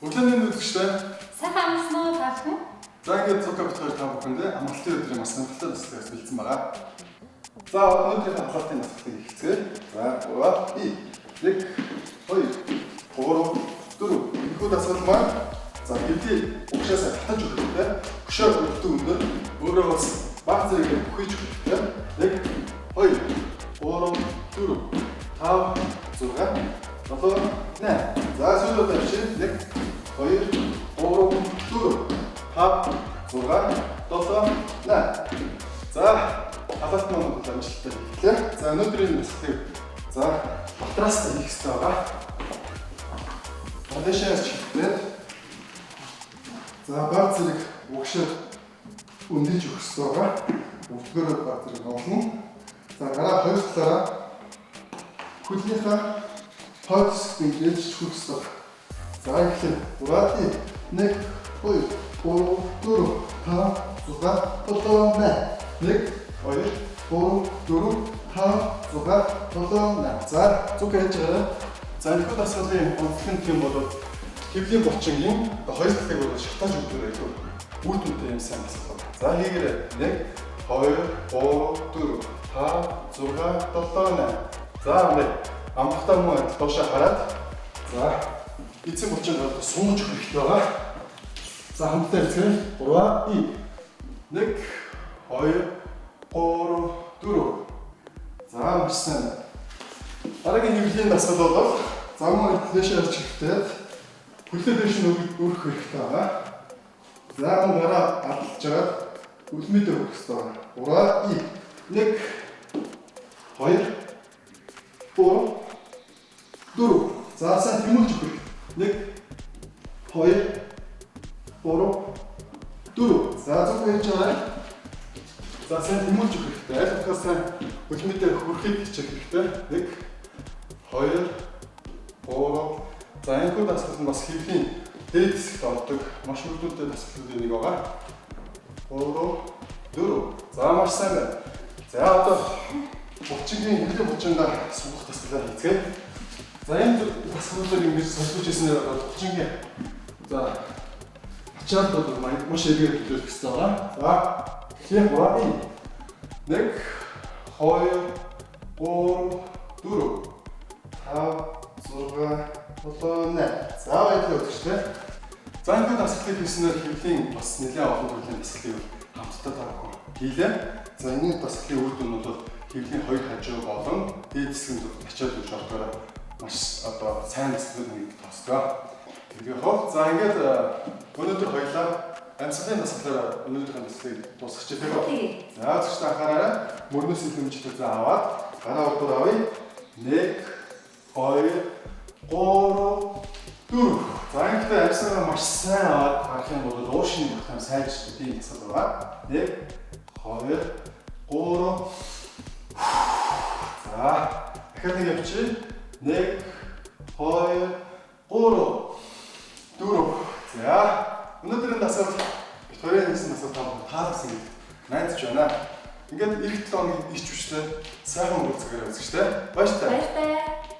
Өглөөний үзэгчтэй. Сайхан амарсан уу таах нь? За ингээд цогцоо битгаар та бүхэндээ амралтын өдрийн бас сонирхолтой настай бэлдсэн байгаа. За өнөөдрийн амралтын настай ихцгээ. За 3, 1, 2, 3, 4. Энэхүү дасгал маань за хэвлээ угшаасаа татаж өгөхтэй. Хөшөө өртөө өндөр өөрөө бас баг зэрэг бүхийж өгөхтэй. 1, 2, 3, 4, 5, 6, 7, 8. За сүүлд тавьчих. 1, 2, 3, 4, 5, 6, 7, 8. За халаалт маань амжилттай хийлээ. За өнөөдрийн мэдлэгийг за батраас хийх хэрэгтэй байгаа. Фондашнаас чиглээд за баг зэрэг угшаад өндөрж өгөх хэрэгтэй байгаа. Өвдгөрөө баг зэрэг олно. За гараа хоёр талаараа хөлнийхээ хойд хэсгт ингэж хүрэх хэрэгтэй. За ихлэ 1, 2, 3, 4, 5, 6, 7, 8. 1, 2, 3, 4, 5, 6, 7, 8. За зүг хийж байгаа. За энэхүү дасгалын онцлог нь юм бол хэвлийн булчингийн хоёр талыг бол шатааж өгдөг байлгүй. Үр дүнтэй юм сайн дасгал. За хийгээрэй. 1, 2, 3, 4, 5, 6, 7, 8. За амхтаа муу доошоо хараад за эцэг булчинд бол сууж өгөх хэрэгтэй байгаа. За хамтдаа хэлцгээе. 3, 1, 2, 3, 4. За маш сайн. Дараагийн хэвлэлийн дасгал бол замын флешээр чигтээд хөлөө дэш нь өрөх хэрэгтэй байгаа. За мөн гараа алдаж жагаад үлмэдээ өрөх хэрэгтэй байгаа. 3, 1, 2, 3, 4. За сайн тэмүүлж өгөх. 1, 2, 3, 4. За зүг хийж байгаа. За сайн тэмүүлж өгөх хэрэгтэй. Аль болох сайн үлмэдээ хүрхийг хичээх хэрэгтэй. 1, 2, 3. За энэхүү дасгал нь бас хэвлийн дээд хэсэгт ордог маш өрдөлтэй дасгалуудын нэг байгаа. 3, 4. За маш сайн байна. За одоо булчингийн хэвлэн булчиндаа сунгах дасгалаа хийцгээе. За энэ дасгалуудыг ингэж солиулж ирснээр булчингийн за ачаалт бол маш эргээр төлөвлөх хэрэгтэй байгаа. За эхлэх 1, 2, 3, 4, 5, 6, 7, 8. За баярлалаа үзэгчдээ. За энэ дасгалыг хийснээр хэвлийн бас нэлээд олон төрлийн дасгалыг хамтдаа таах хийлээ. За энэ дасгалын үр дүн бол хэвлийн хоёр хажуу болон дээд хэсгэнд ачаалт өгч ордогоор маш одоо сайн дасгалууд нэг тосгоо. Тэгээ хоо. За ингээд өнөөдөр хоёлаа амьсгалын дасгалаар өнөөдрийн дасгалыг дуусгачих тийм. За зөвхөн анхаараарай. Мөрнөөс илэмжтэй за аваад гараа удаа авъя. 1, 2, 3, 4. За ингээд амьсгалаа маш сайн аваад харах юм бол уушны багтаам сайжрах тийм дасгал байгаа. 1, 2, 3. За дахиад нэг явчих. 1, 2, 3, 4. За өнөөдрийн дасгал Викторийн хийсэн дасгал таалагдсан гэдэг найдаж байна. Ингээд эх 7 хоногийн ич хүчтэй сайхан үргэлжлэхээр үзэгчтэй. Баяртай.